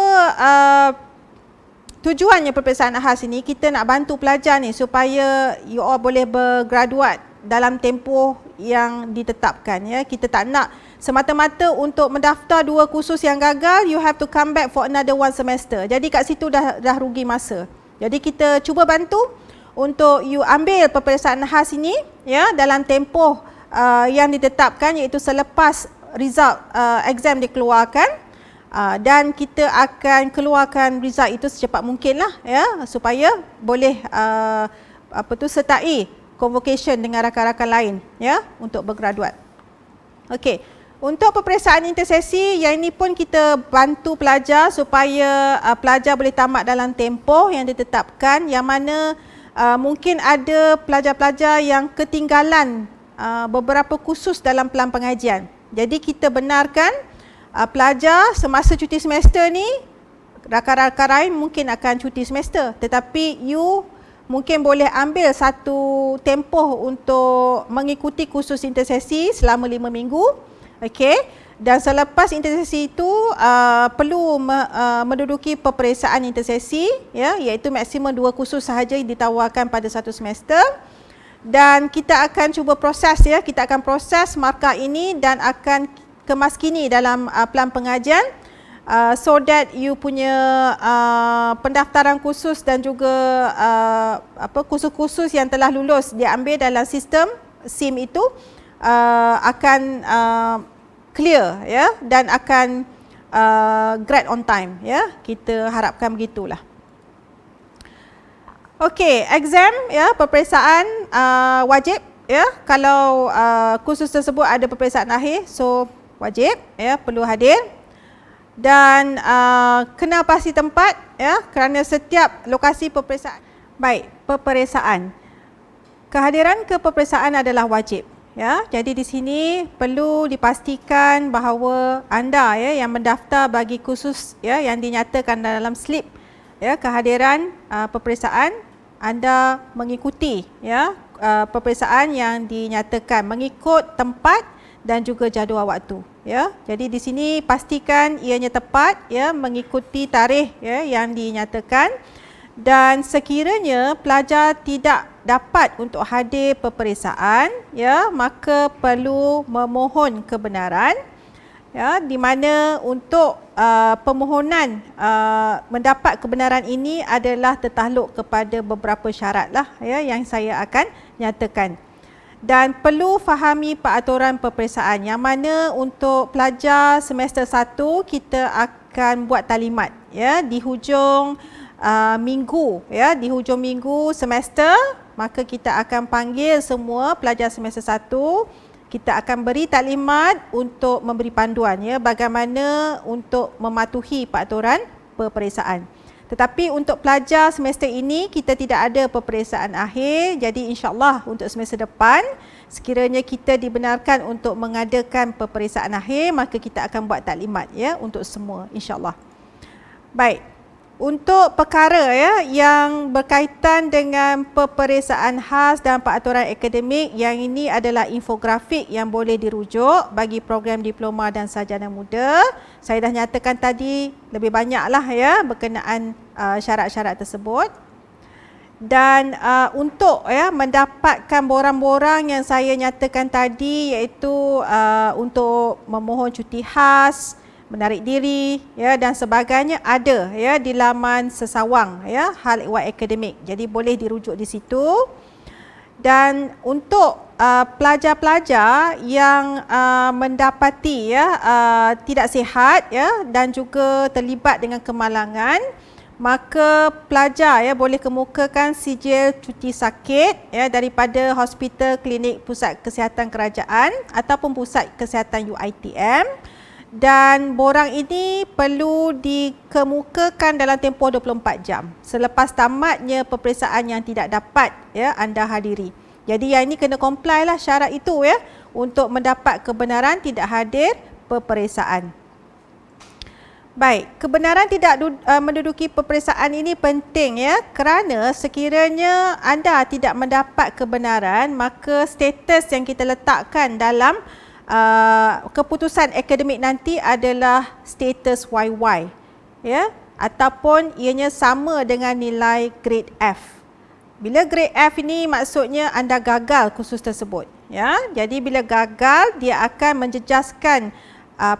tujuannya peperiksaan khas ini? Kita nak bantu pelajar ni supaya you all boleh bergraduat dalam tempoh yang ditetapkan, ya. Kita tak nak semata-mata untuk mendaftar 2 kursus yang gagal, you have to come back for another 1 semester. Jadi kat situ dah rugi masa. Jadi kita cuba bantu untuk you ambil peperiksaan khas ini, ya, dalam tempoh yang ditetapkan, iaitu selepas result exam dikeluarkan, dan kita akan keluarkan result itu secepat mungkinlah, ya, supaya boleh sertai convocation dengan rakan-rakan lain, ya, untuk bergraduat. Okey. Untuk peperiksaan intersesi, yang ini pun kita bantu pelajar supaya pelajar boleh tamat dalam tempoh yang ditetapkan, yang mana mungkin ada pelajar-pelajar yang ketinggalan beberapa kursus dalam pelan pengajian. Jadi kita benarkan pelajar semasa cuti semester ni, rakan-rakan lain mungkin akan cuti semester, tetapi you mungkin boleh ambil satu tempoh untuk mengikuti kursus intersesi selama 5 minggu. Okey, dan selepas intersesi itu perlu menduduki peperiksaan intersesi, ya, iaitu maksimum 2 kursus sahaja yang ditawarkan pada satu semester, dan kita akan cuba proses, ya, kita akan proses markah ini dan akan kemaskini dalam pelan pengajian, so that you punya pendaftaran khusus dan juga kursus-kursus yang telah lulus diambil dalam sistem SIM itu akan clear, ya, dan akan grad on time, ya. Kita harapkan begitulah. Okey, exam, ya, peperiksaan wajib, ya. Kalau kursus tersebut ada peperiksaan akhir, so wajib, ya, perlu hadir. Dan kena pasti tempat, ya, kerana setiap lokasi peperiksaan. Baik, peperiksaan. Kehadiran ke peperiksaan adalah wajib, ya. Jadi di sini perlu dipastikan bahawa anda, ya, yang mendaftar bagi kursus, ya, yang dinyatakan dalam slip, ya, kehadiran peperiksaan, anda mengikuti, ya, peperiksaan yang dinyatakan mengikut tempat dan juga jadual waktu, ya. Jadi di sini pastikan ianya tepat, ya, mengikuti tarikh, ya, yang dinyatakan, dan sekiranya pelajar tidak dapat untuk hadir peperiksaan, ya, maka perlu memohon kebenaran, ya, di mana untuk permohonan mendapat kebenaran ini adalah tertakluk kepada beberapa syaratlah, ya, yang saya akan nyatakan. Dan perlu fahami peraturan peperiksaan, yang mana untuk pelajar semester 1 kita akan buat talimat, ya, di hujung minggu, ya, di hujung minggu semester, maka kita akan panggil semua pelajar semester 1. Kita akan beri taklimat untuk memberi panduan, ya, bagaimana untuk mematuhi peraturan peperiksaan. Tetapi untuk pelajar semester ini kita tidak ada peperiksaan akhir, jadi insya-Allah untuk semester depan sekiranya kita dibenarkan untuk mengadakan peperiksaan akhir, maka kita akan buat taklimat, ya, untuk semua insya-Allah. Baik. Untuk perkara, ya, yang berkaitan dengan peperiksaan khas dan peraturan akademik, yang ini adalah infografik yang boleh dirujuk bagi program diploma dan sarjana muda. Saya dah nyatakan tadi lebih banyaklah, ya, berkenaan syarat-syarat tersebut. Dan untuk, ya, mendapatkan borang-borang yang saya nyatakan tadi, iaitu untuk memohon cuti khas, menarik diri, ya, dan sebagainya, ada, ya, di laman sesawang, ya, hal ehwal akademik. Jadi boleh dirujuk di situ. Dan untuk pelajar-pelajar yang mendapati, ya, tidak sihat, ya, dan juga terlibat dengan kemalangan, maka pelajar, ya, boleh kemukakan sijil cuti sakit, ya, daripada hospital, klinik, pusat kesihatan kerajaan ataupun pusat kesihatan UiTM. Dan borang ini perlu dikemukakan dalam tempoh 24 jam selepas tamatnya peperiksaan yang tidak dapat, ya, anda hadiri. Jadi yang ini kena comply lah syarat itu, ya, untuk mendapat kebenaran tidak hadir peperiksaan. Baik, kebenaran tidak menduduki peperiksaan ini penting, ya, kerana sekiranya anda tidak mendapat kebenaran, maka status yang kita letakkan dalam keputusan akademik nanti adalah status YY, ya, ataupun ianya sama dengan nilai grade F. Bila grade F ini maksudnya anda gagal kursus tersebut, ya. Jadi bila gagal, dia akan menjejaskan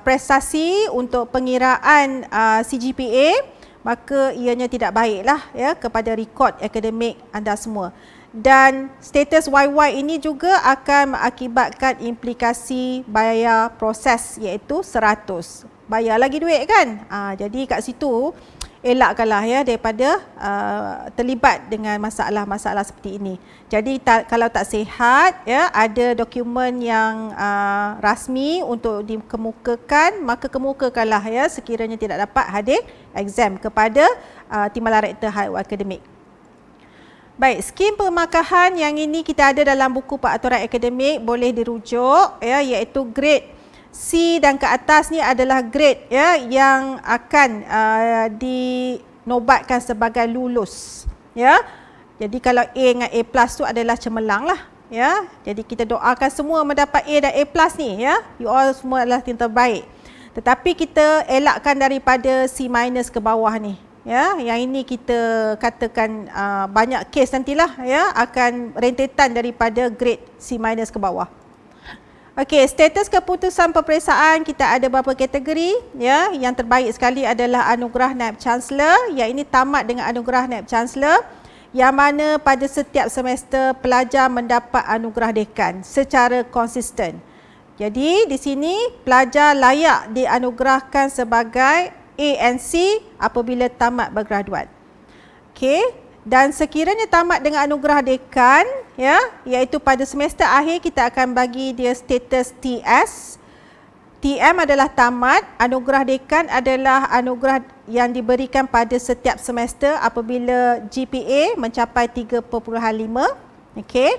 prestasi untuk pengiraan CGPA, maka ianya tidak baiklah, ya, kepada rekod akademik anda semua. Dan status YY ini juga akan mengakibatkan implikasi bayar proses, iaitu 100. Bayar lagi duit, kan? Jadi kat situ elakkanlah, ya, daripada terlibat dengan masalah-masalah seperti ini. Jadi kalau tak sihat, ya, ada dokumen yang rasmi untuk dikemukakan, maka kemukakanlah, ya, sekiranya tidak dapat hadir exam kepada Timbalan Rektor Hal Ehwal Akademik. Baik, skim pemakahan yang ini kita ada dalam buku peraturan akademik, boleh dirujuk, ya, iaitu grade C dan ke atas ni adalah grade, ya, yang akan dinobatkan sebagai lulus, ya. Jadi kalau A dengan A+ tu adalah cemerlang lah, ya. Jadi kita doakan semua mendapat A dan A+ ni, ya. You all semua adalah yang terbaik. Tetapi kita elakkan daripada C- ke bawah ni. Ya, yang ini kita katakan banyak kes nantilah, ya, akan rentetan daripada grade C- ke bawah. Okey, status keputusan peperiksaan kita ada beberapa kategori, ya. Yang terbaik sekali adalah anugerah Naib Chancellor, yang ini tamat dengan anugerah Naib Chancellor, yang mana pada setiap semester pelajar mendapat anugerah dekan secara konsisten. Jadi di sini pelajar layak dianugerahkan sebagai ANC apabila tamat bergraduat. Okey, dan sekiranya tamat dengan anugerah dekan, ya, iaitu pada semester akhir kita akan bagi dia status TS. TM adalah tamat, anugerah dekan adalah anugerah yang diberikan pada setiap semester apabila GPA mencapai 3.5. Okey.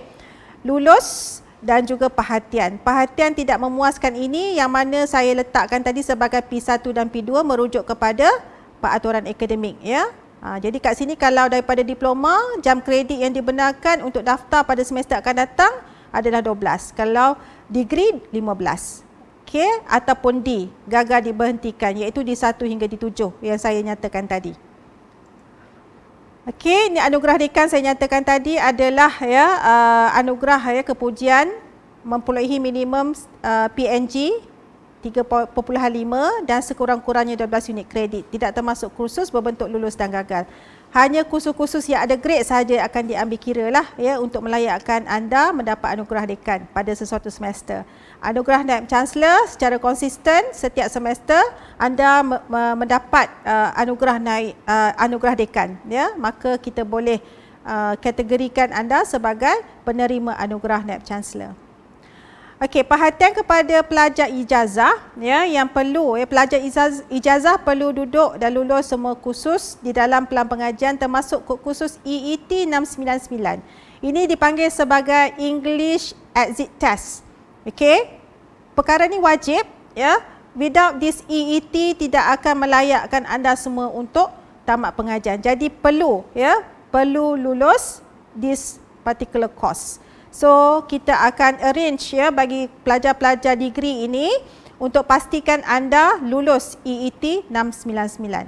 Lulus dan juga perhatian. Perhatian tidak memuaskan ini yang mana saya letakkan tadi sebagai P1 dan P2 merujuk kepada peraturan akademik, ya. Jadi kat sini kalau daripada diploma, jam kredit yang dibenarkan untuk daftar pada semester akan datang adalah 12. Kalau degree 15. Okey, ataupun D, gagal diberhentikan, iaitu di 1 hingga di 7 yang saya nyatakan tadi. Okey, ini anugerah dekan saya nyatakan tadi adalah, ya, anugerah, ya, kepujian memperolehi minimum PNG 3.5 dan sekurang-kurangnya 12 unit kredit, tidak termasuk kursus berbentuk lulus dan gagal. hanya kursus-kursus yang ada grade sahaja akan diambil kira lah ya untuk melayakkan anda mendapat anugerah dekan pada sesuatu semester. Anugerah Naib Chancellor secara konsisten setiap semester anda mendapat anugerah dekan ya, maka kita boleh kategorikan anda sebagai penerima anugerah Naib Chancellor. Okey, perhatian kepada pelajar ijazah ya, yang perlu pelajar ijazah perlu duduk dan lulus semua kursus di dalam pelan pengajian termasuk kursus EET 699. Ini dipanggil sebagai English Exit Test. Okey. Perkara ni wajib ya. Without this EET tidak akan melayakkan anda semua untuk tamat pengajian. Jadi perlu lulus this particular course. So, kita akan arrange ya bagi pelajar-pelajar degree ini untuk pastikan anda lulus EET 699.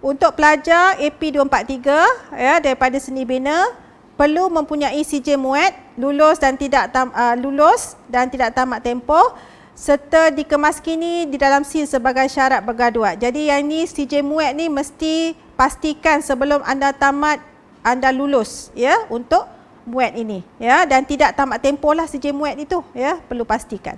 Untuk pelajar AP243 ya daripada seni bina perlu mempunyai CJ Muat, lulus dan tidak tamat tempoh serta dikemaskini di dalam SEAL sebagai syarat bergraduat. Jadi yang ni CJ Muat ni mesti pastikan sebelum anda tamat anda lulus ya untuk muat ini ya, dan tidak tamat tempoh lah CJ muat itu ya, perlu pastikan.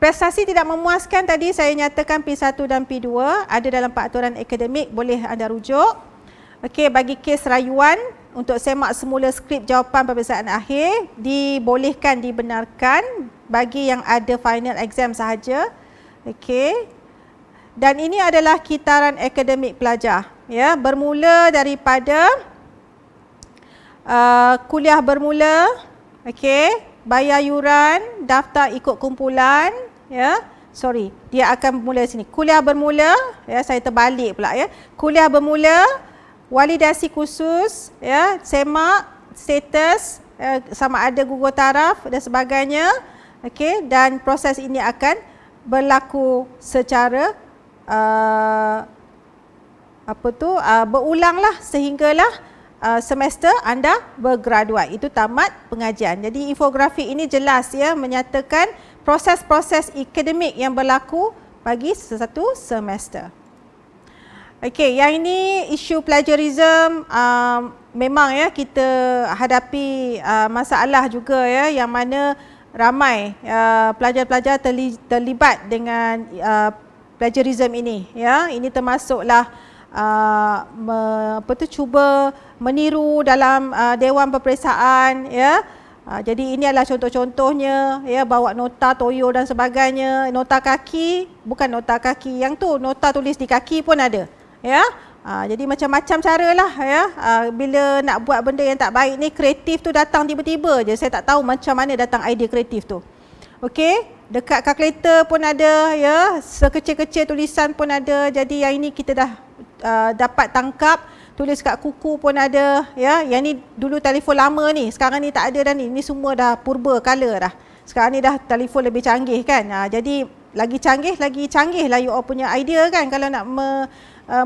Prestasi tidak memuaskan tadi saya nyatakan P1 dan P2 ada dalam peraturan akademik, boleh anda rujuk. Okey, bagi kes rayuan untuk semak semula skrip jawapan peperiksaan akhir dibolehkan dibenarkan bagi yang ada final exam sahaja. Okey. Dan ini adalah kitaran akademik pelajar ya, bermula daripada kuliah bermula, okey, bayar yuran, daftar ikut kumpulan, ya. Sorry, dia akan mula sini. Kuliah bermula, ya, saya terbalik pula ya. Kuliah bermula, validasi khusus, ya, semak, status, sama ada gugur taraf dan sebagainya, okey, dan proses ini akan berlaku secara berulanglah sehinggalah semester anda bergraduat, itu tamat pengajian. Jadi infografik ini jelas ya menyatakan proses-proses akademik yang berlaku bagi satu semester. Okey, yang ini isu plagiarism memang ya kita hadapi masalah juga ya, yang mana ramai pelajar-pelajar terlibat dengan plagiarism ini ya. Ini termasuklah cuba meniru dalam dewan peperiksaan ya. Jadi ini adalah contoh-contohnya ya, bawa nota toyo dan sebagainya, nota kaki, bukan nota kaki yang tu, nota tulis di kaki pun ada ya. Jadi macam-macam caralah ya. Bila nak buat benda yang tak baik ni, kreatif tu datang tiba-tiba je, saya tak tahu macam mana datang idea kreatif tu. Okey, dekat kalkulator pun ada ya, sekecil-kecil tulisan pun ada. Jadi yang ini kita dah dapat tangkap, tulis kat kuku pun ada ya. Yang ni dulu telefon lama ni, sekarang ni tak ada dah ni. Ni semua dah purba color dah. Sekarang ni dah telefon lebih canggih kan. Jadi lagi canggih lah you all punya idea kan kalau nak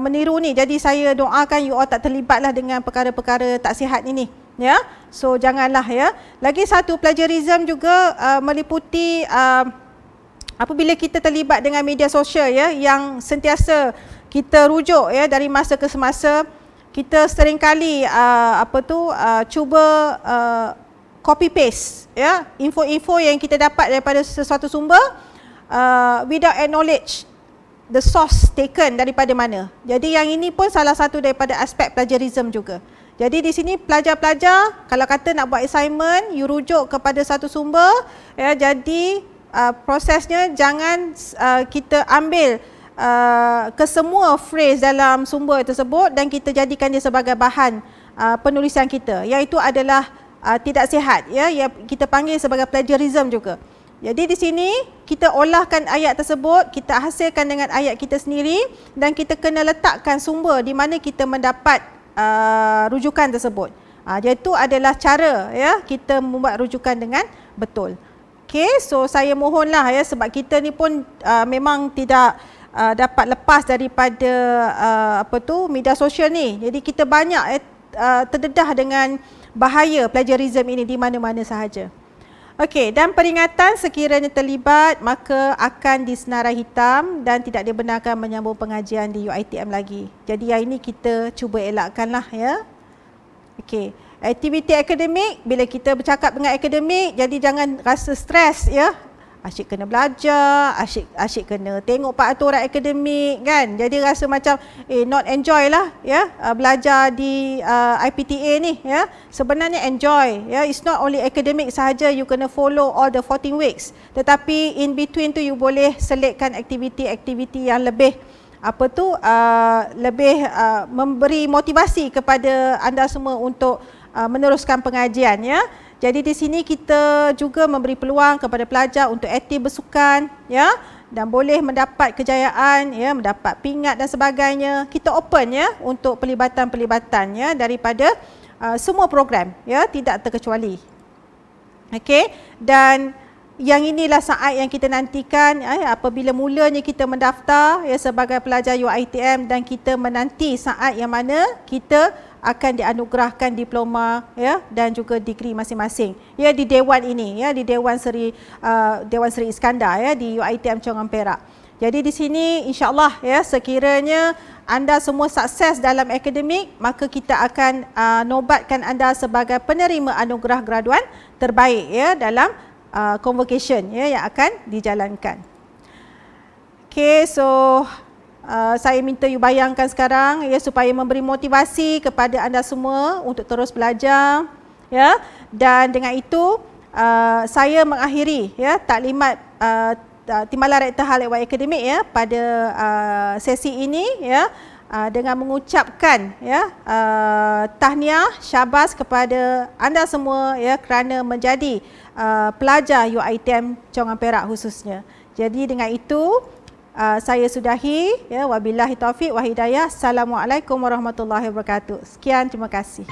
meniru ni. Jadi saya doakan you all tak terlibatlah dengan perkara-perkara tak sihat ini ya. So janganlah ya. Lagi satu, plagiarism juga meliputi apabila kita terlibat dengan media sosial ya, yang sentiasa kita rujuk ya dari masa ke semasa. Kita seringkali cuba copy paste ya info-info yang kita dapat daripada sesuatu sumber without acknowledge the source taken daripada mana. Jadi yang ini pun salah satu daripada aspek plagiarism juga. Jadi di sini pelajar-pelajar kalau kata nak buat assignment, you rujuk kepada satu sumber ya. Jadi prosesnya jangan kita ambil kesemua phrase dalam sumber tersebut dan kita jadikan dia sebagai bahan penulisan kita. Yang itu adalah tidak sihat ya, yang kita panggil sebagai plagiarism juga. Jadi di sini kita olahkan ayat tersebut, kita hasilkan dengan ayat kita sendiri dan kita kena letakkan sumber di mana kita mendapat rujukan tersebut. Jadi itu adalah cara ya kita membuat rujukan dengan betul. Okey, so saya mohonlah ya, sebab kita ni pun memang tidak dapat lepas daripada media sosial ni. Jadi kita banyak terdedah dengan bahaya plagiarism ini di mana-mana sahaja. Okey, dan peringatan sekiranya terlibat maka akan disenarai hitam dan tidak dibenarkan menyambung pengajian di UiTM lagi. Jadi yang ini kita cuba elakkanlah ya. Okey, aktiviti akademik, bila kita bercakap dengan akademik, jadi jangan rasa stres ya. Asyik kena belajar, asyik kena tengok Pak aturan akademik kan. Jadi rasa macam not enjoy lah ya belajar di IPTA ni ya. Sebenarnya enjoy ya. It's not only academic sahaja you kena follow all the 14 weeks. Tetapi in between tu you boleh selitkan aktiviti-aktiviti yang lebih lebih memberi motivasi kepada anda semua untuk meneruskan pengajian ya. Jadi di sini kita juga memberi peluang kepada pelajar untuk aktif bersukan ya dan boleh mendapat kejayaan ya, mendapat pingat dan sebagainya. Kita open ya untuk pelibatan-pelibatan ya daripada semua program ya, tidak terkecuali. Okey, dan yang inilah saat yang kita nantikan apabila mulanya kita mendaftar ya sebagai pelajar UiTM dan kita menanti saat yang mana kita akan dianugerahkan diploma ya dan juga degree masing-masing ya di dewan ini ya, di Dewan Seri Iskandar ya di UiTM Cawangan Perak. Jadi di sini insya-Allah ya sekiranya anda semua sukses dalam akademik, maka kita akan nobatkan anda sebagai penerima anugerah graduan terbaik ya dalam convocation ya yang akan dijalankan. Okey, so saya minta you bayangkan sekarang ya supaya memberi motivasi kepada anda semua untuk terus belajar ya, dan dengan itu saya mengakhiri ya taklimat Timbalan Rektor Hal Ehwal Akademik ya pada sesi ini ya dengan mengucapkan ya tahniah syabas kepada anda semua ya kerana menjadi pelajar UiTM Cawangan Perak khususnya. Jadi dengan itu saya sudahi ya, wabillahi taufiq wa hidayah. Assalamualaikum warahmatullahi wabarakatuh. Sekian, terima kasih.